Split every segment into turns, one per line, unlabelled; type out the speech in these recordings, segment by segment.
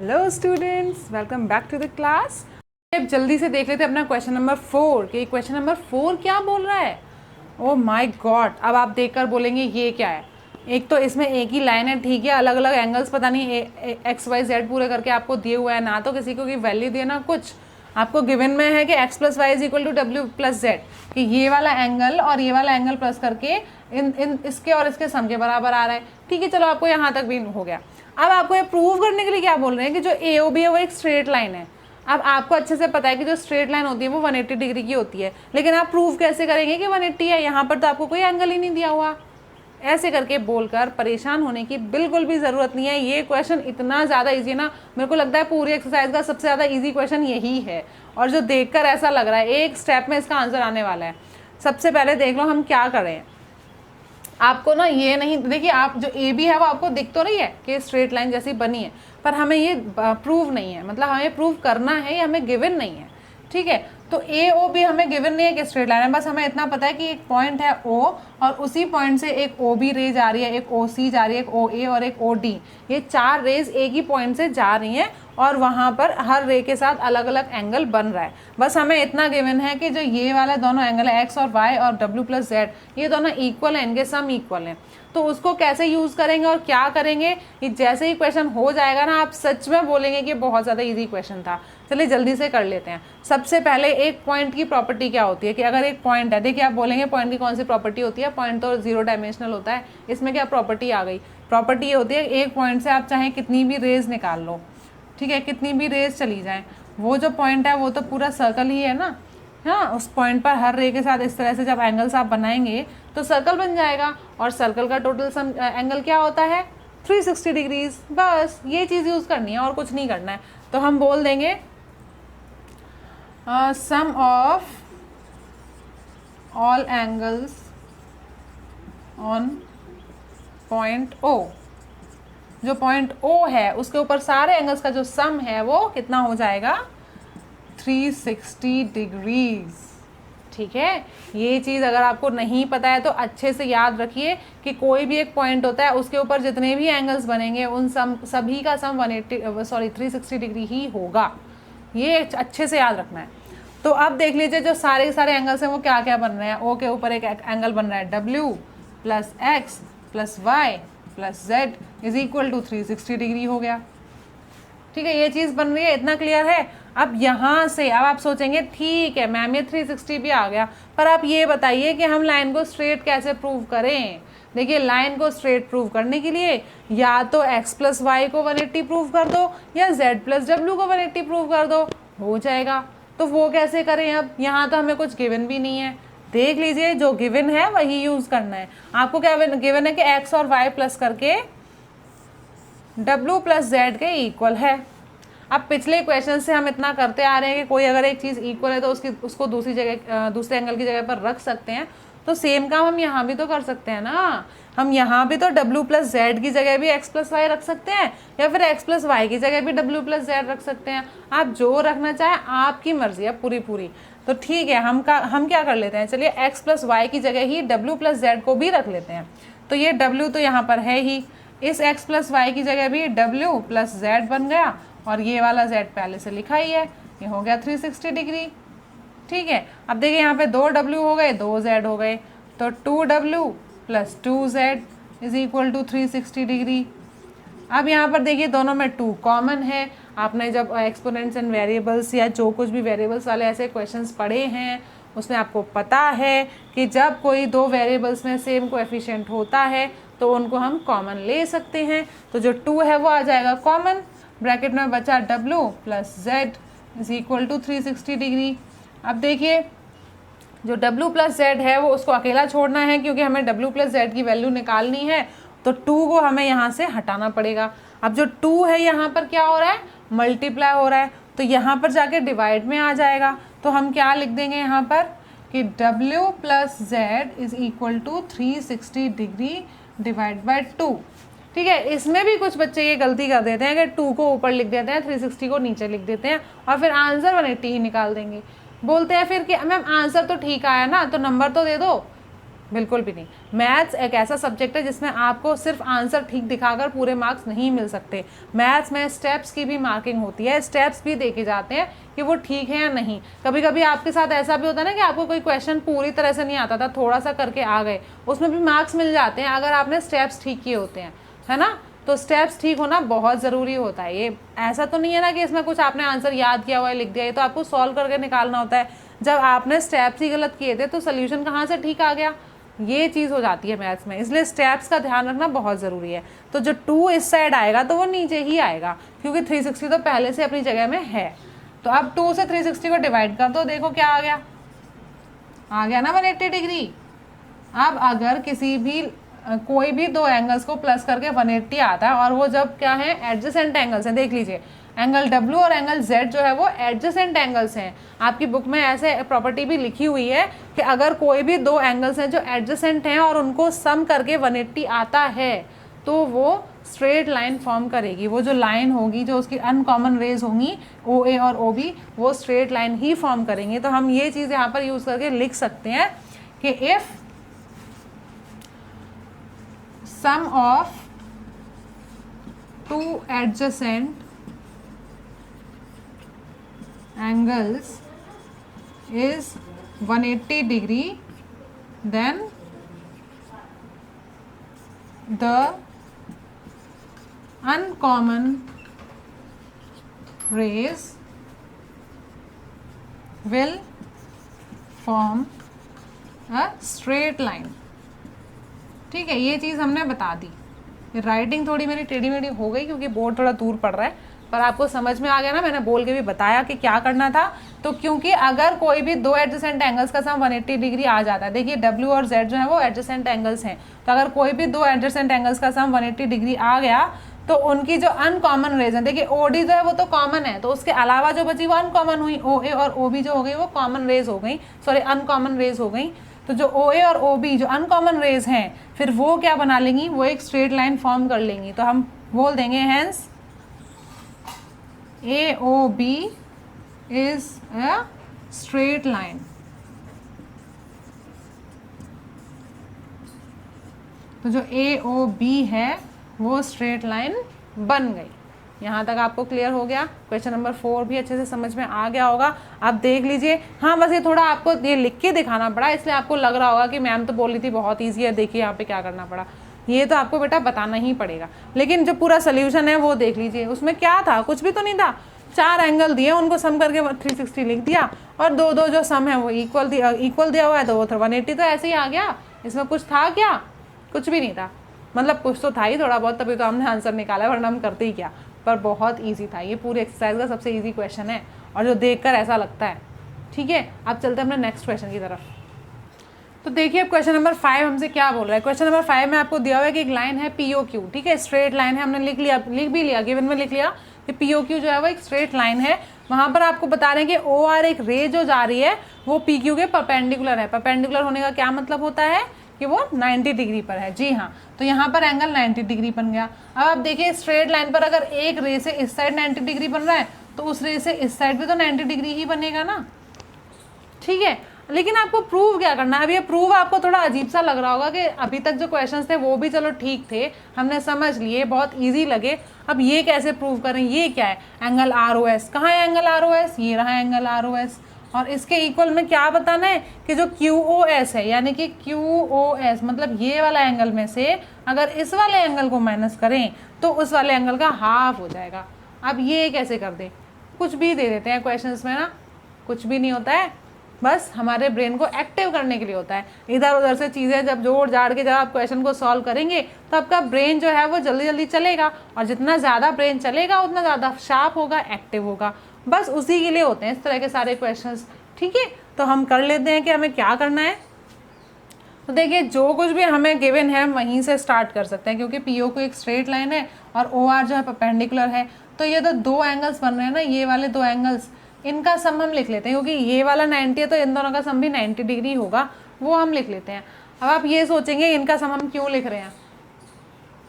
Hello students, welcome back to the class. अब जल्दी से देख लेते हैं अपना क्वेश्चन नंबर 4 कि क्वेश्चन नंबर 4 क्या बोल रहा है। ओ माय गॉड, अब आप देखकर बोलेंगे ये क्या है। एक तो इसमें एक ही लाइन है, ठीक है, अलग अलग एंगल्स पता नहीं एक्स वाई जेड पूरे करके आपको दिए हुआ है, ना तो किसी को की वैल्यू दिए ना कुछ। आपको गिवन में है कि x plus Y is equal to W plus Z, कि ये वाला एंगल और ये वाला एंगल प्लस करके इन इसके और इसके सम के बराबर आ रहा है। ठीक है, चलो आपको यहाँ तक भी हो गया। अब आपको ये प्रूव करने के लिए क्या बोल रहे हैं कि जो ए ओ बी है वो एक स्ट्रेट लाइन है। अब आपको अच्छे से पता है कि जो स्ट्रेट लाइन होती है वो 180 डिग्री की होती है, लेकिन आप प्रूव कैसे करेंगे कि 180 है? यहाँ पर तो आपको कोई एंगल ही नहीं दिया हुआ। ऐसे करके बोलकर परेशान होने की बिल्कुल भी ज़रूरत नहीं है। ये क्वेश्चन इतना ज़्यादा इजी है ना, मेरे को लगता है पूरी एक्सरसाइज का सबसे ज़्यादा इजी क्वेश्चन यही है, और जो देखकर ऐसा लग रहा है एक स्टेप में इसका आंसर आने वाला है। सबसे पहले देख लो हम क्या करें। आपको ना ये नहीं, देखिए आप जो ए बी है वो आपको दिख तो रही है कि स्ट्रेट लाइन जैसी बनी है, पर हमें ये प्रूव नहीं है, मतलब हमें प्रूव करना है, ये हमें गिवन नहीं है। ठीक है, तो ए ओ बी हमें गिवन नहीं है कि स्ट्रेट लाइन है, बस हमें इतना पता है कि एक पॉइंट है ओ, और उसी पॉइंट से एक ओ बी रे जा रही है, एक ओ सी जा रही है, एक ओ ए और एक ओ डी। ये चार रेज एक ही पॉइंट से जा रही हैं और वहाँ पर हर रे के साथ अलग अलग एंगल बन रहा है। बस हमें इतना गिवन है कि जो ये वाला दोनों एंगल है एक्स और वाई और डब्ल्यू प्लस जेड, ये दोनों इक्वल हैं, इनके सम इक्वल हैं। तो उसको कैसे यूज़ करेंगे और क्या करेंगे, ये जैसे ही क्वेश्चन हो जाएगा ना आप सच में बोलेंगे कि बहुत ज़्यादा इजी क्वेश्चन था। चलिए जल्दी से कर लेते हैं। सबसे पहले एक पॉइंट की प्रॉपर्टी क्या होती है कि अगर एक पॉइंट है, देखिए आप बोलेंगे पॉइंट की कौन सी प्रॉपर्टी होती है, पॉइंट तो 0 डायमेंशनल होता है, इसमें क्या प्रॉपर्टी आ गई। प्रॉपर्टी ये होती है एक पॉइंट से आप चाहे कितनी भी रेज निकाल लो, ठीक है, कितनी भी रेज चली जाए, वो जो पॉइंट है वो तो पूरा सर्कल ही है ना। हाँ, उस पॉइंट पर हर रे के साथ इस तरह से जब एंगल्स आप बनाएंगे तो सर्कल बन जाएगा, और सर्कल का टोटल सम एंगल क्या होता है 360 डिग्रीज। बस ये चीज़ यूज़ करनी है और कुछ नहीं करना है। तो हम बोल देंगे sum of all angles on point O. जो पॉइंट ओ है उसके ऊपर सारे एंगल्स का जो सम है वो कितना हो जाएगा 360 डिग्रीज। ठीक है, ये चीज़ अगर आपको नहीं पता है तो अच्छे से याद रखिए कि कोई भी एक पॉइंट होता है उसके ऊपर जितने भी एंगल्स बनेंगे उन सभी का सम 360 डिग्री ही होगा। ये अच्छे से याद रखना है। तो अब देख लीजिए जो सारे के सारे एंगल्स हैं वो क्या क्या बन रहे हैं। ओ के ऊपर एक एंगल बन रहा है W plus X plus Y plus Z is equal to 360 degree हो गया। ठीक है, ये चीज़ बन रही है, इतना क्लियर है। अब यहाँ से अब आप सोचेंगे ठीक है मैम ये 360 भी आ गया, पर आप ये बताइए कि हम लाइन को स्ट्रेट कैसे प्रूव करें। देखिए लाइन को स्ट्रेट प्रूव करने के लिए या तो x प्लस वाई को 180 प्रूव कर दो या z प्लस डब्ल्यू को 180 प्रूव कर दो, हो जाएगा। तो वो कैसे करें? अब यहाँ तो हमें कुछ गिवन भी नहीं है। देख लीजिए जो गिवन है वही यूज़ करना है। आपको क्या गिवन है कि x और y प्लस करके W प्लस जेड के इक्वल है। अब पिछले क्वेश्चन से हम इतना करते आ रहे हैं कि कोई अगर एक चीज़ इक्वल है तो उसको दूसरी जगह दूसरे एंगल की जगह पर रख सकते हैं। तो सेम काम हम यहाँ भी तो कर सकते हैं ना। हम यहाँ भी तो W प्लस जेड की जगह भी x प्लस वाई रख सकते हैं, या फिर x प्लस वाई की जगह भी W प्लस जेड रख सकते हैं। आप जो रखना चाहें, आपकी मर्जी है पूरी। तो ठीक है, हम क्या कर लेते हैं, चलिए x प्लस वाई की जगह ही W प्लस जेड को भी रख लेते हैं। तो ये W तो यहाँ पर है ही, इस x प्लस वाई की जगह भी W प्लस जेड बन गया, और ये वाला z पहले से लिखा ही है, ये हो गया 360 डिग्री। ठीक है, अब देखिए यहाँ पे 2 W हो गए, 2 Z हो गए, तो 2W plus 2Z is equal to 360 degree. अब यहाँ पर देखिए दोनों में 2 कॉमन है। आपने जब एक्सपोनेंट्स एंड वेरिएबल्स या जो कुछ भी वेरिएबल्स वाले ऐसे क्वेश्चंस पढ़े हैं उसमें आपको पता है कि जब कोई दो वेरिएबल्स में सेम कोएफिशिएंट होता है तो उनको हम कॉमन ले सकते हैं। तो जो 2 है वो आ जाएगा कॉमन, ब्रैकेट में बचा W plus Z is equal to 360 degree. अब देखिए जो W प्लस जेड है वो उसको अकेला छोड़ना है क्योंकि हमें W प्लस जेड की वैल्यू निकालनी है, तो 2 को हमें यहाँ से हटाना पड़ेगा। अब जो 2 है यहाँ पर क्या हो रहा है, मल्टीप्लाई हो रहा है, तो यहाँ पर जाके डिवाइड में आ जाएगा। तो हम क्या लिख देंगे यहाँ पर कि W plus Z is equal to 360 degree divide by 2। ठीक है, इसमें भी कुछ बच्चे ये गलती कर देते हैं कि 2 को ऊपर लिख देते हैं, 360 को नीचे लिख देते हैं और फिर आंसर 180 ही निकाल देंगे। बोलते हैं फिर कि मैम आंसर तो ठीक आया ना, तो नंबर तो दे दो। बिल्कुल भी नहीं। मैथ्स एक ऐसा सब्जेक्ट है जिसमें आपको सिर्फ आंसर ठीक दिखाकर पूरे मार्क्स नहीं मिल सकते। मैथ्स में स्टेप्स की भी मार्किंग होती है, स्टेप्स भी देखे जाते हैं कि वो ठीक है या नहीं। कभी कभी आपके साथ ऐसा भी होता है ना कि आपको कोई क्वेश्चन पूरी तरह से नहीं आता था, थोड़ा सा करके आ गए, उसमें भी मार्क्स मिल जाते हैं अगर आपने स्टेप्स ठीक किए होते हैं, है ना। तो स्टेप्स ठीक होना बहुत ज़रूरी होता है। ये ऐसा तो नहीं है ना कि इसमें कुछ आपने आंसर याद किया हुआ है लिख दिया, ये तो आपको सॉल्व करके निकालना होता है। जब आपने स्टेप्स ही गलत किए थे तो सोल्यूशन कहाँ से ठीक आ गया, ये चीज़ हो जाती है मैथ्स में। इसलिए स्टेप्स का ध्यान रखना बहुत ज़रूरी है। तो जो 2 इस साइड आएगा तो वो नीचे ही आएगा, क्योंकि 360 तो पहले से अपनी जगह में है। तो अब 2 से 360 को डिवाइड कर दो, देखो क्या आ गया ना 180 डिग्री। अब अगर किसी भी कोई भी दो एंगल्स को प्लस करके 180 आता है और वो जब क्या है, एडजेसेंट एंगल्स हैं, देख लीजिए एंगल W और एंगल Z जो है वो एडजेसेंट एंगल्स हैं। आपकी बुक में ऐसे प्रॉपर्टी भी लिखी हुई है कि अगर कोई भी दो एंगल्स हैं जो एडजेसेंट हैं और उनको सम करके 180 आता है तो वो स्ट्रेट लाइन फॉर्म करेगी। वो जो लाइन होगी, जो उसकी अनकॉमन रेज होंगी OA और OB, वो स्ट्रेट लाइन ही फॉर्म करेंगे। तो हम ये चीज़ यहाँ पर यूज़ करके लिख सकते हैं कि if sum of two adjacent angles is 180 degree, then the uncommon rays will form a straight line। ठीक है, ये चीज़ हमने बता दी। राइटिंग थोड़ी मेरी टेढ़ी मेढ़ी हो गई क्योंकि बोर्ड थोड़ा दूर पड़ रहा है, पर आपको समझ में आ गया ना, मैंने बोल के भी बताया कि क्या करना था। तो क्योंकि अगर कोई भी दो एडजेसेंट एंगल्स का सम 180 डिग्री आ जाता है, देखिए W और Z जो है वो एडजेसेंट एंगल्स हैं, तो अगर कोई भी दो एडजेसेंट एंगल्स का सम 180 डिग्री आ गया तो उनकी जो अनकॉमन रेज है, देखिए OD जो है वो तो कॉमन है, तो उसके अलावा जो बची वो अनकॉमन हुई, OA और OB जो हो गई वो कॉमन रेज हो गई, सॉरी अनकॉमन रेज हो गई। तो जो OA और OB जो अनकॉमन रेज हैं, फिर वो क्या बना लेंगी, वो एक स्ट्रेट लाइन फॉर्म कर लेंगी। तो हम बोल देंगे hence AOB is a straight line. तो जो AOB है वो स्ट्रेट लाइन बन गई। यहाँ तक आपको क्लियर हो गया। क्वेश्चन नंबर 4 भी अच्छे से समझ में आ गया होगा। आप देख लीजिए। हाँ, बस ये थोड़ा आपको ये लिख के दिखाना पड़ा, इसलिए आपको लग रहा होगा कि मैम तो बोल रही थी बहुत ईजी है, देखिए यहाँ पे क्या करना पड़ा। ये तो आपको बेटा बताना ही पड़ेगा, लेकिन जो पूरा सोल्यूशन है वो देख लीजिए। उसमें क्या था, कुछ भी तो नहीं था। 4 एंगल दिए, उनको सम करके 360 लिख दिया, और दो जो सम है वो इक्वल दिया हुआ है, तो वो 180 तो ऐसे ही आ गया। इसमें कुछ था क्या, कुछ भी नहीं था। मतलब कुछ तो था ही थोड़ा बहुत, तभी तो हमने आंसर निकाला, वरना हम करते ही क्या। पर बहुत इजी था, ये पूरी एक्सरसाइज का सबसे इजी क्वेश्चन है, और जो देखकर ऐसा लगता है। ठीक है, अब चलते हैं अपने नेक्स्ट क्वेश्चन की तरफ। तो देखिए अब क्वेश्चन नंबर 5 हमसे क्या बोल रहा है। क्वेश्चन नंबर 5 में आपको दिया हुआ है कि एक लाइन है POQ, ठीक है, स्ट्रेट लाइन है। हमने लिख भी लिया, गिवन में लिख लिया कि POQ जो है वो एक स्ट्रेट लाइन है। वहाँ पर आपको बता रहे हैं कि OR एक रे जो जा रही है वो PQ के परपेंडिकुलर है। परपेंडिकुलर होने का क्या मतलब होता है कि वो 90 डिग्री पर है। जी हाँ, तो यहाँ पर एंगल 90 डिग्री बन गया। अब आप देखिए स्ट्रेट लाइन पर अगर एक रे से इस साइड 90 डिग्री बन रहा है तो उस रे से इस साइड भी तो 90 डिग्री ही बनेगा ना। ठीक है, लेकिन आपको प्रूव क्या करना है। अब ये प्रूव आपको थोड़ा अजीब सा लग रहा होगा कि अभी तक जो क्वेश्चंस थे वो भी चलो ठीक थे, हमने समझ लिए, बहुत इजी लगे। अब ये कैसे प्रूव करें, ये क्या है, एंगल ROS। कहाँ है एंगल ROS, ये रहा एंगल ROS। और इसके इक्वल में क्या बताना है कि जो QOS है, यानी कि QOS मतलब ये वाला एंगल में से अगर इस वाले एंगल को माइनस करें तो उस वाले एंगल का हाफ हो जाएगा। अब ये कैसे कर दे, कुछ भी दे देते हैं क्वेश्चंस में ना, कुछ भी नहीं होता है, बस हमारे ब्रेन को एक्टिव करने के लिए होता है। इधर उधर से चीज़ें जब जोड़ जाड़ के जब आप क्वेश्चन को सॉल्व करेंगे तो आपका ब्रेन जो है वो जल्दी जल्दी चलेगा, और जितना ज़्यादा ब्रेन चलेगा उतना ज़्यादा शार्प होगा, एक्टिव होगा। बस उसी के लिए होते हैं इस तरह के सारे क्वेश्चंस। ठीक है, तो हम कर लेते हैं कि हमें क्या करना है। तो देखिए जो कुछ भी हमें गिवन है वहीं से स्टार्ट कर सकते हैं, क्योंकि PO को एक स्ट्रेट लाइन है और OR जो है परपेंडिकुलर है। तो ये तो दो एंगल्स बन रहे हैं ना, ये वाले दो एंगल्स, इनका सम हम लिख लेते हैं, क्योंकि ये वाला 90 है तो इन दोनों का सम भी 90 डिग्री होगा, वो हम लिख लेते हैं। अब आप ये सोचेंगे इनका सम हम क्यों लिख रहे हैं,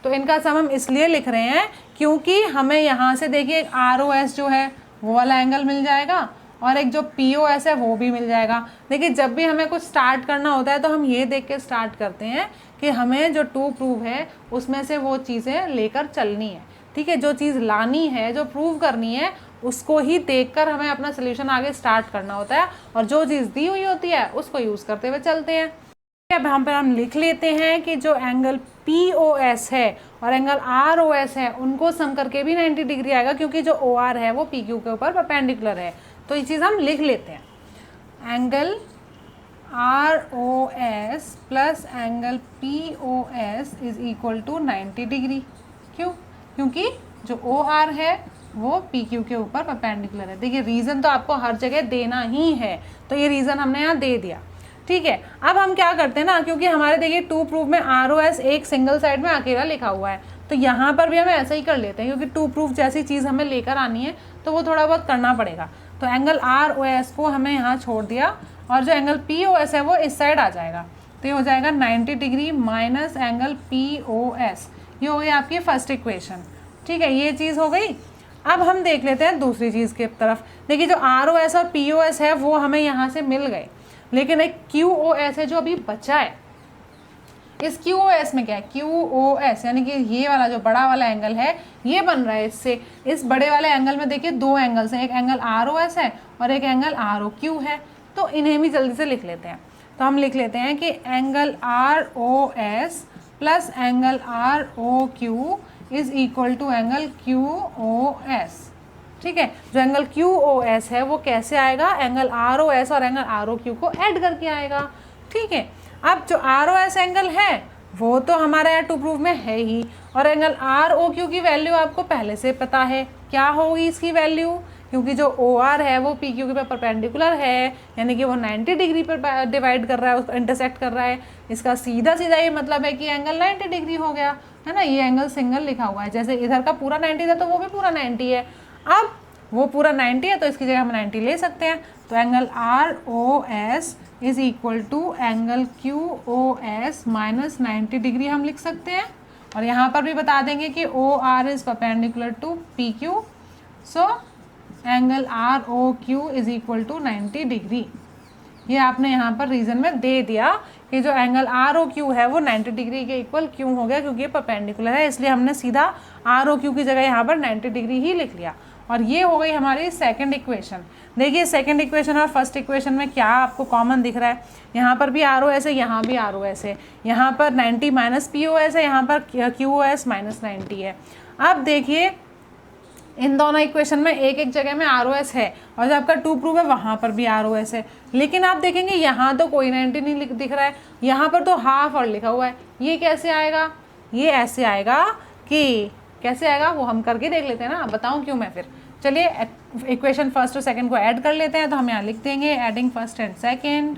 तो इनका सम हम इसलिए लिख रहे हैं क्योंकि हमें यहाँ से देखिए ROS जो है वो वाला एंगल मिल जाएगा, और एक जो POS है वो भी मिल जाएगा। देखिए जब भी हमें कुछ स्टार्ट करना होता है तो हम ये देख के स्टार्ट करते हैं कि हमें जो टू प्रूव है उसमें से वो चीज़ें लेकर चलनी है, ठीक है। जो चीज़ लानी है, जो प्रूव करनी है, उसको ही देखकर हमें अपना सोल्यूशन आगे स्टार्ट करना होता है, और जो चीज़ दी हुई होती है उसको यूज़ करते हुए चलते हैं। अब यहाँ पर हम लिख लेते हैं कि जो एंगल POS है और एंगल ROS है उनको सम करके भी 90 डिग्री आएगा, क्योंकि जो OR है वो PQ के ऊपर परपेंडिकुलर है। तो ये चीज़ हम लिख लेते हैं, angle ROS plus angle POS is equal to 90 degree. क्यों? क्योंकि जो OR है वो PQ के ऊपर परपेंडिकुलर है। देखिए रीज़न तो आपको हर जगह देना ही है, तो ये रीज़न हमने यहाँ दे दिया, ठीक है। अब हम क्या करते हैं ना, क्योंकि हमारे देखिए टू प्रूफ में ROS एक सिंगल साइड में अकेला लिखा हुआ है, तो यहाँ पर भी हमें ऐसा ही कर लेते हैं, क्योंकि टू प्रूफ जैसी चीज़ हमें लेकर आनी है तो वो थोड़ा बहुत करना पड़ेगा। तो एंगल ROS को हमें यहाँ छोड़ दिया, और जो एंगल POS है वो इस साइड आ जाएगा, तो ये हो जाएगा 90 डिग्री माइनस एंगल POS। ये हो गई आपकी फर्स्ट इक्वेशन, ठीक है, ये चीज़ हो गई। अब हम देख लेते हैं दूसरी चीज़ की तरफ। देखिए जो ROS और POS है वो हमें यहाँ से मिल गए, लेकिन एक QOS है जो अभी बचा है। इस QOS में क्या है, QOS यानी कि ये वाला जो बड़ा वाला एंगल है ये बन रहा है इससे। इस बड़े वाले एंगल में देखिए दो एंगल्स हैं, एक एंगल ROS है और एक एंगल ROQ है, तो इन्हें भी जल्दी से लिख लेते हैं। तो हम लिख लेते हैं कि angle ROS plus angle ROQ is equal to angle QOS, ठीक है। जो एंगल QOS है वो कैसे आएगा, एंगल ROS और एंगल ROQ को ऐड करके आएगा, ठीक है। अब जो ROS एंगल है वो तो हमारे यहाँ टू प्रूफ में है ही, और एंगल ROQ की वैल्यू आपको पहले से पता है क्या होगी इसकी वैल्यू, क्योंकि जो OR है वो PQ के परपेंडिकुलर है, यानी कि वो 90 डिग्री पर डिवाइड कर रहा है, उसको इंटरसेक्ट कर रहा है। इसका सीधा सीधा ये मतलब है कि एंगल 90 डिग्री हो गया, है ना। ये एंगल सिंगल लिखा हुआ है, जैसे इधर का पूरा 90 था तो वो भी पूरा 90 है। अब वो पूरा 90 है तो इसकी जगह हम 90 ले सकते हैं। तो angle ROS is equal to angle QOS minus 90 degree हम लिख सकते हैं, और यहाँ पर भी बता देंगे कि OR is perpendicular to PQ, so angle ROQ is equal to 90 degree. ये आपने यहाँ पर रीजन में दे दिया कि जो एंगल ROQ है वो 90 डिग्री के इक्वल क्यों हो गया, क्योंकि ये परपेंडिकुलर है, इसलिए हमने सीधा ROQ की जगह यहाँ पर 90 डिग्री ही लिख लिया। और ये हो गई हमारी सेकंड इक्वेशन। देखिए सेकंड इक्वेशन और फर्स्ट इक्वेशन में क्या आपको कॉमन दिख रहा है, यहाँ पर भी ROS है, यहाँ भी ROS है, यहाँ पर 90 माइनस POS है, यहाँ पर QOS माइनस 90 है। अब देखिए इन दोनों इक्वेशन में एक एक जगह में ROS है, और जो आपका टू प्रूफ है वहाँ पर भी ROS है, लेकिन आप देखेंगे यहाँ तो कोई 90 नहीं दिख रहा है, यहाँ पर तो हाफ और लिखा हुआ है। ये कैसे आएगा, ये ऐसे आएगा कि कैसे आएगा वो हम करके देख लेते हैं ना, बताऊँ क्यों मैं फिर। चलिए इक्वेशन फर्स्ट और सेकंड को ऐड कर लेते हैं। तो हम यहाँ लिख देंगे एडिंग फर्स्ट एंड सेकंड।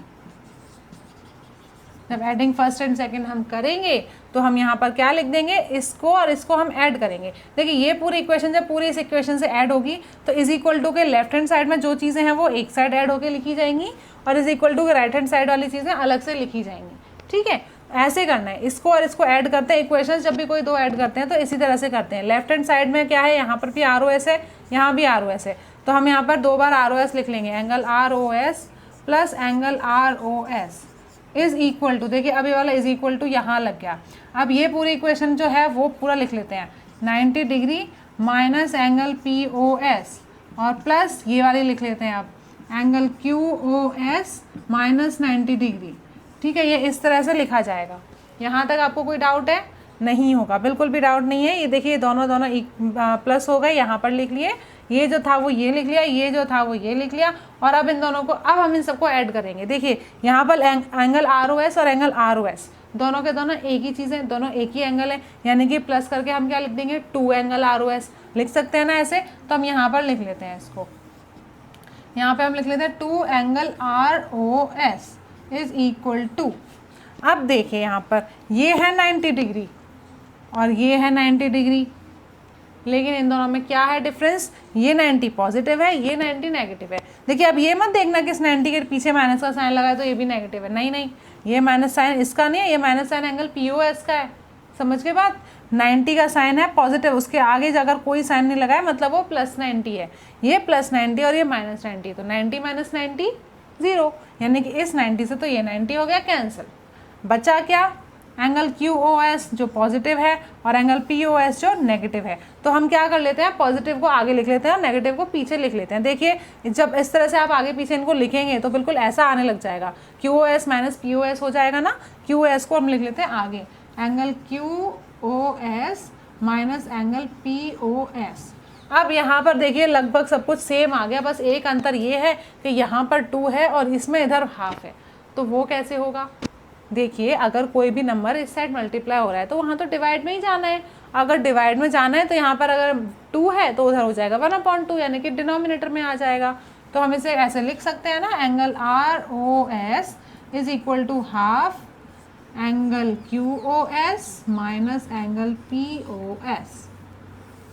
जब एडिंग फर्स्ट एंड सेकंड हम करेंगे तो हम यहाँ पर क्या लिख देंगे, इसको और इसको हम ऐड करेंगे। देखिए ये पूरी इक्वेशन जब पूरी इस इक्वेशन से ऐड होगी तो इज इक्वल टू के लेफ्ट हैंड साइड में जो चीज़ें हैं वो एक साइड ऐड होकर लिखी जाएंगी, और इज इक्वल टू के राइट हैंड साइड वाली चीज़ें अलग से लिखी जाएंगी, ठीक है। ऐसे करना है, इसको और इसको ऐड करते हैं। इक्वेशन जब भी कोई दो ऐड करते हैं तो इसी तरह से करते हैं। लेफ्ट हैंड साइड में क्या है, यहाँ पर भी ROS है, यहाँ भी ROS है, तो हम यहाँ पर दो बार ROS लिख लेंगे। Angle ROS plus angle ROS is equal to, देखिए अभी वाला इज इक्वल टू यहाँ लग गया। अब ये पूरी इक्वेशन जो है वो पूरा लिख लेते हैं, 90 डिग्री माइनस एंगल POS और प्लस ये वाली लिख लेते हैं अब एंगल QOS माइनस 90 डिग्री, ठीक है। ये इस तरह से लिखा जाएगा। यहाँ तक आपको कोई डाउट है? नहीं होगा, बिल्कुल भी डाउट नहीं है। ये देखिए दोनों प्लस हो गए, यहाँ पर लिख लिए, ये जो था वो ये लिख लिया, ये जो था वो ये लिख लिया, और अब इन दोनों को, अब हम इन सबको ऐड करेंगे। देखिए यहाँ पर एंगल ROS और एंगल ROS दोनों के दोनों एक ही चीज़ है, दोनों एक ही एंगल है, यानी कि प्लस करके हम क्या लिख देंगे, 2 एंगल ROS लिख सकते हैं ना ऐसे। तो हम यहाँ पर लिख लेते हैं इसको, यहाँ पे हम लिख लेते हैं 2 angle ROS is equal to, अब देखिए यहाँ पर ये है 90 डिग्री और ये है 90 डिग्री, लेकिन इन दोनों में क्या है डिफरेंस, ये 90 पॉजिटिव है, ये 90 नेगेटिव है। देखिए अब ये मत देखना कि इस 90 के पीछे माइनस का साइन लगा है तो ये भी नेगेटिव है, नहीं नहीं, ये माइनस साइन इसका नहीं है, ये माइनस साइन एंगल POS का है। समझ के बात, 90 का साइन है पॉजिटिव, उसके आगे अगर कोई साइन नहीं लगा है मतलब वो +90 है, ये +90 और ये -90, तो 90 - 90 0, यानी कि इस 90 से तो ये 90 हो गया कैंसिल। बचा क्या, एंगल QOS जो पॉजिटिव है और एंगल POS जो नेगेटिव है। तो हम क्या कर लेते हैं, पॉजिटिव को आगे लिख लेते हैं और नेगेटिव को पीछे लिख लेते हैं। देखिए जब इस तरह से आप आगे पीछे इनको लिखेंगे तो बिल्कुल ऐसा आने लग जाएगा, QOS - POS हो जाएगा ना। QOS को हम लिख लेते हैं आगे, angle QOS minus angle POS। अब यहाँ पर देखिए लगभग सब कुछ सेम आ गया, बस एक अंतर ये है कि यहाँ पर 2 है और इसमें इधर हाफ है, तो वो कैसे होगा। देखिए अगर कोई भी नंबर इस साइड मल्टीप्लाई हो रहा है तो वहाँ तो डिवाइड में ही जाना है, अगर डिवाइड में जाना है तो यहाँ पर अगर 2 है तो उधर हो जाएगा 1/2, यानी कि डिनोमिनेटर में आ जाएगा। तो हम इसे ऐसे लिख सकते हैं ना, angle ROS is equal to half angle QOS minus angle POS।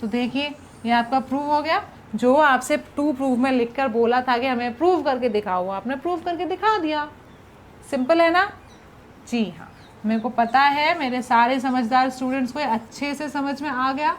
तो देखिए ये आपका प्रूव हो गया, जो आपसे 2 प्रूफ में लिखकर बोला था कि हमें प्रूव करके दिखाओ, आपने प्रूव करके दिखा दिया। सिंपल है ना। जी हाँ, मेरे को पता है मेरे सारे समझदार स्टूडेंट्स को अच्छे से समझ में आ गया।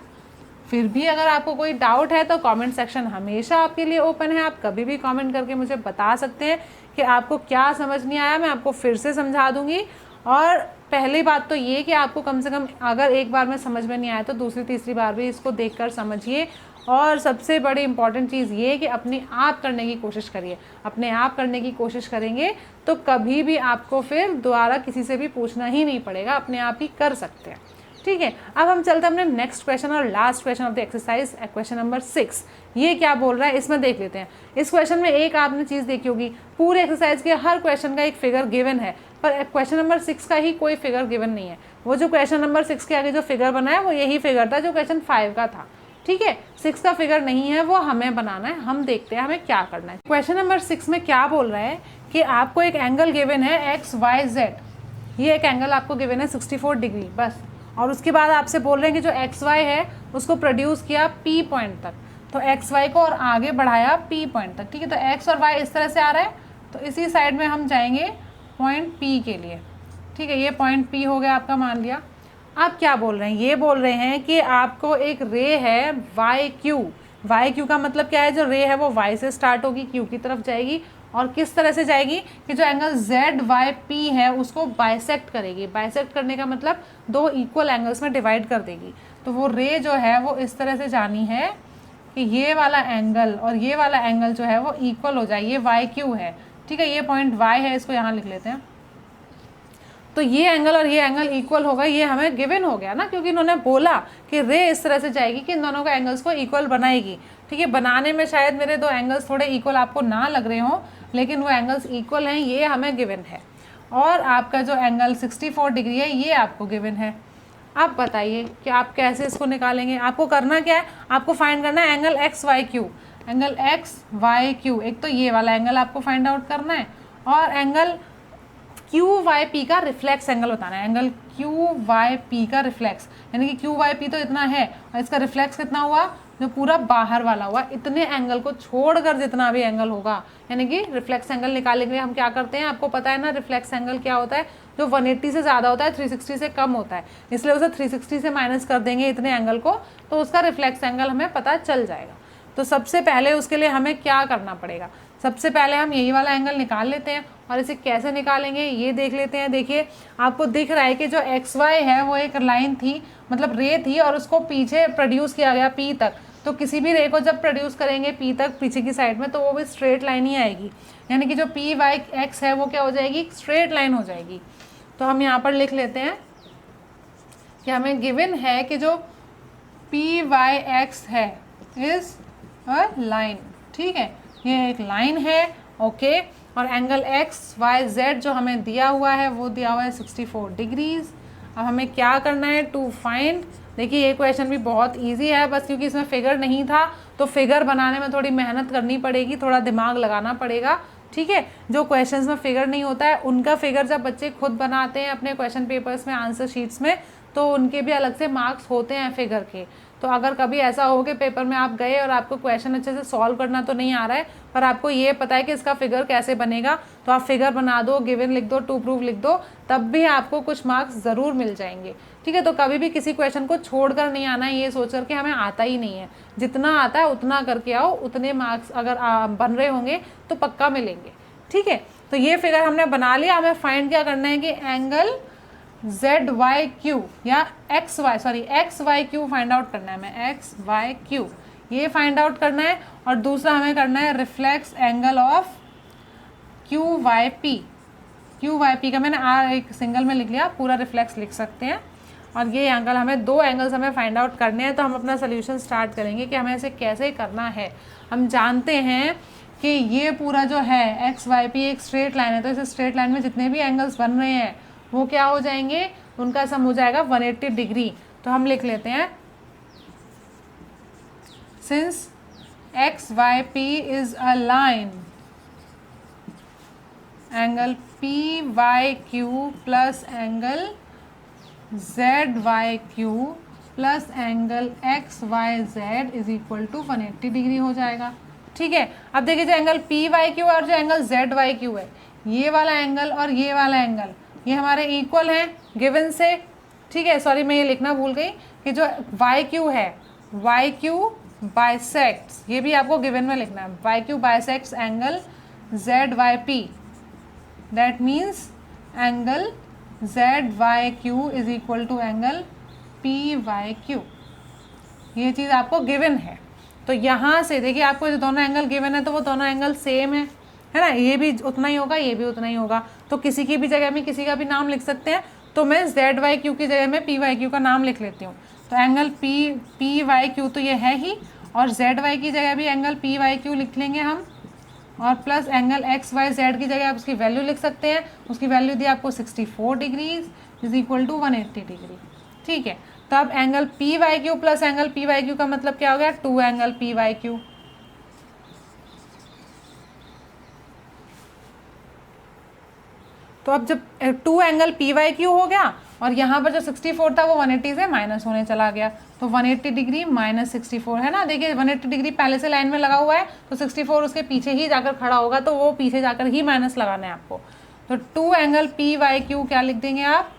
फिर भी अगर आपको कोई डाउट है तो कमेंट सेक्शन हमेशा आपके लिए ओपन है, आप कभी भी कमेंट करके मुझे बता सकते हैं कि आपको क्या समझ नहीं आया, मैं आपको फिर से समझा दूंगी। और पहली बात तो ये कि आपको कम से कम अगर एक बार में समझ में नहीं आया तो दूसरी तीसरी बार भी इसको देखकर समझिए। और सबसे बड़ी इंपॉर्टेंट चीज़ ये कि अपने आप करने की कोशिश करिए, अपने आप करने की कोशिश करेंगे तो कभी भी आपको फिर दोबारा किसी से भी पूछना ही नहीं पड़ेगा, अपने आप ही कर सकते हैं। ठीक है, अब हम चलते हैं अपने नेक्स्ट क्वेश्चन और last question of the exercise, question number 6। ये क्या बोल रहा है इसमें देख लेते हैं। इस क्वेश्चन में एक आपने चीज़ देखी होगी, पूरे एक्सरसाइज के हर क्वेश्चन का एक फिगर गिवन है, पर क्वेश्चन नंबर 6 का ही कोई फिगर गिवन नहीं है। वो जो क्वेश्चन नंबर 6 के आगे जो फिगर बना है वो यही फिगर था जो क्वेश्चन 5 का था। ठीक है, 6 का फिगर नहीं है, वो हमें बनाना है। हम देखते हैं हमें क्या करना है। क्वेश्चन नंबर 6 में क्या बोल रहा है कि आपको एक एंगल गिवन है XYZ, ये एक एंगल आपको गिवन है 64 डिग्री बस, और उसके बाद आपसे बोल रहे हैं कि जो XY है उसको प्रोड्यूस किया P पॉइंट तक, तो XY को और आगे बढ़ाया P पॉइंट तक। ठीक है, तो X और Y इस तरह से आ रहा है, तो इसी साइड में हम जाएंगे पॉइंट P के लिए। ठीक है, ये पॉइंट P हो गया आपका, मान लिया। आप क्या बोल रहे हैं, ये बोल रहे हैं कि आपको एक रे है YQ का मतलब क्या है, जो रे है वो Y से स्टार्ट होगी, Q की तरफ जाएगी, और किस तरह से जाएगी कि जो एंगल ZYP है उसको बाइसेक्ट करेगी। बाइसेक्ट करने का मतलब 2 इक्वल एंगल्स में डिवाइड कर देगी। तो वो रे जो है वो इस तरह से जानी है कि ये वाला एंगल और ये वाला एंगल जो है वो इक्वल हो जाए, ये YQ है। ठीक है, ये पॉइंट Y है, इसको यहाँ लिख लेते हैं। तो ये एंगल और ये एंगल इक्वल होगा, ये हमें गिवन हो गया ना, क्योंकि इन्होंने बोला कि रे इस तरह से जाएगी कि इन दोनों का एंगल्स को इक्वल बनाएगी। ठीक है, बनाने में शायद मेरे 2 एंगल्स थोड़े इक्वल आपको ना लग रहे हों, लेकिन वो एंगल्स इक्वल हैं, ये हमें गिवन है। और आपका जो एंगल 64 डिग्री है ये आपको गिवन है। आप बताइए कि आप कैसे इसको निकालेंगे। आपको करना क्या है, आपको फाइंड करना है एंगल XYQ। एंगल XYQ, एक तो ये वाला एंगल आपको फाइंड आउट करना है, और एंगल QYP का रिफ्लेक्स एंगल बताना है। एंगल QYP का रिफ्लेक्स, यानी कि QYP तो इतना है और इसका रिफ्लेक्स कितना हुआ, जो पूरा बाहर वाला हुआ। इतने एंगल को छोड़कर जितना भी एंगल होगा, यानी कि रिफ्लेक्स एंगल निकालने के लिए हम क्या करते हैं, आपको पता है ना रिफ्लेक्स एंगल क्या होता है, जो 180 से ज़्यादा होता है 360 से कम होता है, इसलिए उसे 360 से माइनस कर देंगे इतने एंगल को, तो उसका रिफ्लेक्स एंगल हमें पता चल जाएगा। तो सबसे पहले उसके लिए हमें क्या करना पड़ेगा, सबसे पहले हम यही वाला एंगल निकाल लेते हैं, और इसे कैसे निकालेंगे ये देख लेते हैं। देखिए आपको दिख रहा है कि जो XY है वो एक लाइन थी, मतलब रे थी, और उसको पीछे प्रोड्यूस किया गया P तक। तो किसी भी रे को जब प्रोड्यूस करेंगे P तक पीछे की साइड में, तो वो भी स्ट्रेट लाइन ही आएगी, यानी कि जो PYX है वो क्या हो जाएगी, स्ट्रेट लाइन हो जाएगी। तो हम यहाँ पर लिख लेते हैं कि हमें गिवन है कि जो PYX है इज अ लाइन। ठीक है, ये एक लाइन है, ओके। और एंगल XYZ जो हमें दिया हुआ है वो दिया हुआ है 64 डिग्रीज। अब हमें क्या करना है, टू फाइंड। देखिए ये क्वेश्चन भी बहुत इजी है, बस क्योंकि इसमें फिगर नहीं था तो फिगर बनाने में थोड़ी मेहनत करनी पड़ेगी, थोड़ा दिमाग लगाना पड़ेगा। ठीक है, जो क्वेश्चंस में फिगर नहीं होता है उनका फिगर जब बच्चे खुद बनाते हैं अपने क्वेश्चन पेपर्स में, आंसर शीट्स में, तो उनके भी अलग से मार्क्स होते हैं फिगर के। तो अगर कभी ऐसा हो कि पेपर में आप गए और आपको क्वेश्चन अच्छे से सॉल्व करना तो नहीं आ रहा है, पर आपको ये पता है कि इसका फिगर कैसे बनेगा, तो आप फिगर बना दो, गिवन लिख दो, टू प्रूव लिख दो, तब भी आपको कुछ मार्क्स ज़रूर मिल जाएंगे। ठीक है, तो कभी भी किसी क्वेश्चन को छोड़कर नहीं आना है ये सोच कर के हमें आता ही नहीं है। जितना आता है उतना करके आओ, उतने मार्क्स अगर बन रहे होंगे तो पक्का मिलेंगे। ठीक है, तो ये फिगर हमने बना लिया। हमें फाइंड क्या करना है कि एंगल ZYQ या XYQ फाइंड आउट करना है। हमें XYQ ये फाइंड आउट करना है, और दूसरा हमें करना है रिफ्लेक्स एंगल ऑफ QYP का मैंने एक सिंगल में लिख लिया, पूरा रिफ्लेक्स लिख सकते हैं। और ये एंगल हमें, दो एंगल्स हमें फाइंड आउट करने हैं। तो हम अपना सोल्यूशन स्टार्ट करेंगे कि हमें इसे कैसे करना है। हम जानते हैं कि ये पूरा जो है XYP एक स्ट्रेट लाइन है, तो इस स्ट्रेट लाइन में जितने भी एंगल्स बन रहे हैं वो क्या हो जाएंगे, उनका सम हो जाएगा 180 डिग्री। तो हम लिख लेते हैं since XYP is a line, angle PYQ plus angle ZYQ plus angle XYZ is equal to 180 degree हो जाएगा। ठीक है, अब देखिए जो एंगल PYQ और जो एंगल ZYQ है, ये वाला एंगल और ये वाला एंगल ये हमारे इक्वल हैं गिवन से। ठीक है, सॉरी मैं ये लिखना भूल गई कि जो YQ है, YQ बाइसेक्ट्स, ये भी आपको गिवन में लिखना है, YQ bisects angle ZYP, that means angle ZYQ is equal to angle PYQ। ये चीज़ आपको गिवन है। तो यहाँ से देखिए आपको जो दोनों एंगल गिवन है तो वो दोनों एंगल सेम है ना, ये भी उतना ही होगा, ये भी उतना ही होगा। तो किसी की भी जगह में किसी का भी नाम लिख सकते हैं। तो मैं ZYQ की जगह में PYQ का नाम लिख लेती हूँ। तो एंगल PYQ तो ये है ही, और ZY की जगह भी एंगल PYQ लिख लेंगे हम, और प्लस एंगल XYZ की जगह आप उसकी वैल्यू लिख सकते हैं। उसकी वैल्यू दी आपको 64 degrees is equal to 180 degree. ठीक है, तो अब angle PYQ plus angle PYQ का मतलब क्या हो गया, 2 एंगल PYQ। तो अब जब 2 एंगल PYQ हो गया, और यहाँ पर जो 64 था वो 180 से माइनस होने चला गया, तो 180 डिग्री माइनस 64 है ना। देखिए 180 डिग्री पहले से लाइन में लगा हुआ है, तो 64 उसके पीछे ही जाकर खड़ा होगा, तो वो पीछे जाकर ही माइनस लगाना है आपको। तो 2 एंगल PYQ क्या लिख देंगे आप,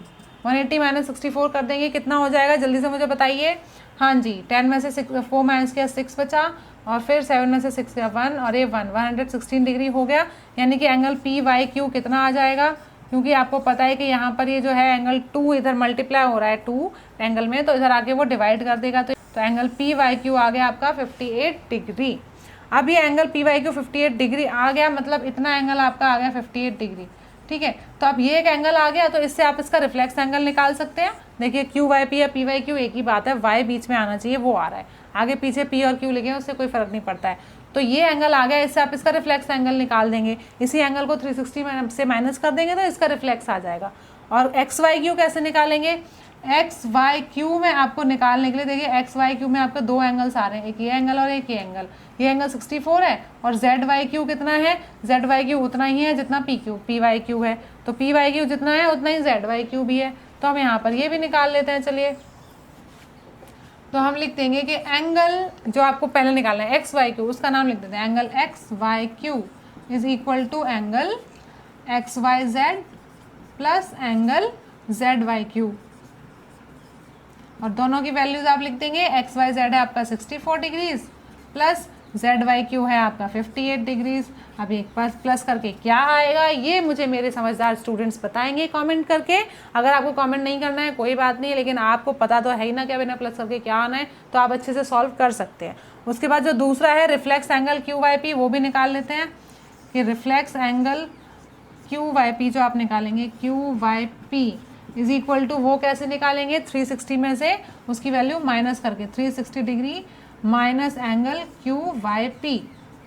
180 माइनस 64 कर देंगे, कितना हो जाएगा जल्दी से मुझे बताइए। हाँ जी, 10 में से 4 माइनस किया 6 बचा, और फिर 7 में से 6 गया 1, और ये 116 डिग्री हो गया। यानी कि एंगल PYQ कितना आ जाएगा, क्योंकि आपको पता है कि यहाँ पर ये जो है एंगल 2 इधर मल्टीप्लाई हो रहा है 2 एंगल में, तो इधर आके वो डिवाइड कर देगा। तो एंगल PYQ आ गया आपका 58 डिग्री। अब ये एंगल PYQ 58 डिग्री आ गया, मतलब इतना एंगल आपका आ गया 58 डिग्री। ठीक है, तो अब ये एक एंगल आ गया, तो इससे आप इसका रिफ्लेक्स एंगल निकाल सकते हैं। देखिए QYP या PYQ एक ही बात है, Y बीच में आना चाहिए, वो आ रहा है। आगे पीछे P और Q लिखे हैं उससे कोई फर्क नहीं पड़ता है। तो ये एंगल आ गया, इससे आप इसका रिफ्लेक्स एंगल निकाल देंगे। इसी एंगल को 360 से माइनस कर देंगे तो इसका रिफ्लेक्स आ जाएगा। और XYQ कैसे निकालेंगे, XYQ में आपको निकालने के लिए देखिए XYQ में आपके 2 एंगल्स आ रहे हैं, एक ये एंगल और एक ये एंगल। ये एंगल 64 है, और ZYQ कितना है, ZYQ उतना ही है जितना PYQ है। तो PYQ जितना है उतना ही ZYQ भी है। तो हम यहाँ पर ये भी निकाल लेते हैं। चलिए, तो हम लिख देंगे कि एंगल जो आपको पहले निकालना है XYQ, उसका नाम लिख देते हैं, angle XYQ is equal to angle XYZ plus angle ZYQ, और दोनों की वैल्यूज आप लिख देंगे। XYZ है आपका 64 डिग्रीज प्लस ZYQ है आपका 58 डिग्रीज। अब एक बार प्लस करके क्या आएगा ये मुझे मेरे समझदार स्टूडेंट्स बताएंगे कमेंट करके। अगर आपको कमेंट नहीं करना है कोई बात नहीं, लेकिन आपको पता तो है ही ना कि बिना प्लस करके क्या आना है, तो आप अच्छे से सॉल्व कर सकते हैं। उसके बाद जो दूसरा है रिफ्लेक्स एंगल QYP, वो भी निकाल लेते हैं कि रिफ्लेक्स एंगल QYP जो आप निकालेंगे QYP इज इक्वल टू, वो कैसे निकालेंगे, 360 में से उसकी वैल्यू माइनस करके 360 डिग्री माइनस एंगल QYP,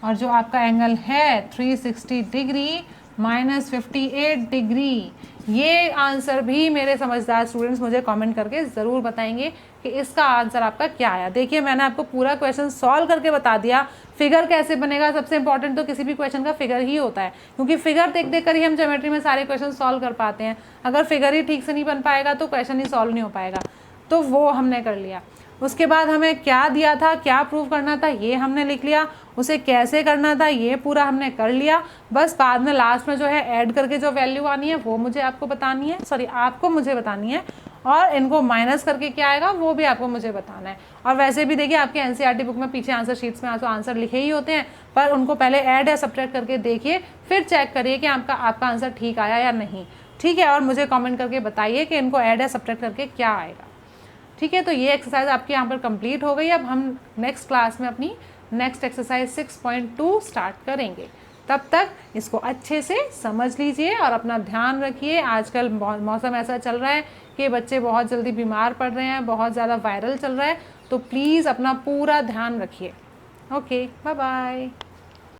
और जो आपका एंगल है 360 डिग्री माइनस 58 डिग्री। ये आंसर भी मेरे समझदार स्टूडेंट्स मुझे कमेंट करके ज़रूर बताएंगे कि इसका आंसर आपका क्या आया। देखिए मैंने आपको पूरा क्वेश्चन सॉल्व करके बता दिया। फिगर कैसे बनेगा, सबसे इंपॉर्टेंट तो किसी भी क्वेश्चन का फिगर ही होता है, क्योंकि फिगर देख देख कर ही हम ज्योमेट्री में सारे क्वेश्चन सॉल्व कर पाते हैं। अगर फिगर ही ठीक से नहीं बन पाएगा तो क्वेश्चन ही सॉल्व नहीं हो पाएगा। तो वो हमने कर लिया। उसके बाद हमें क्या दिया था, क्या प्रूव करना था, ये हमने लिख लिया, उसे कैसे करना था ये पूरा हमने कर लिया। बस बाद में लास्ट में जो है ऐड करके जो वैल्यू आनी है वो मुझे आपको बतानी है, सॉरी आपको मुझे बतानी है, और इनको माइनस करके क्या आएगा वो भी आपको मुझे बताना है। और वैसे भी देखिए आपके एनसीईआरटी बुक में पीछे आंसर शीट्स में तो आंसर लिखे ही होते हैं, पर उनको पहले ऐड या सब्ट्रैक्ट करके देखिए, फिर चेक करिए कि आपका आंसर ठीक आया या नहीं। ठीक है, और मुझे कमेंट करके बताइए कि इनको ऐड या सब्ट्रैक्ट करके क्या आएगा। ठीक है, तो ये एक्सरसाइज आपकी यहाँ पर कंप्लीट हो गई। अब हम नेक्स्ट क्लास में अपनी नेक्स्ट एक्सरसाइज 6.2 स्टार्ट करेंगे। तब तक इसको अच्छे से समझ लीजिए और अपना ध्यान रखिए। आजकल मौसम ऐसा चल रहा है कि बच्चे बहुत जल्दी बीमार पड़ रहे हैं, बहुत ज़्यादा वायरल चल रहा है, तो प्लीज़ अपना पूरा ध्यान रखिए। Okay, bye bye.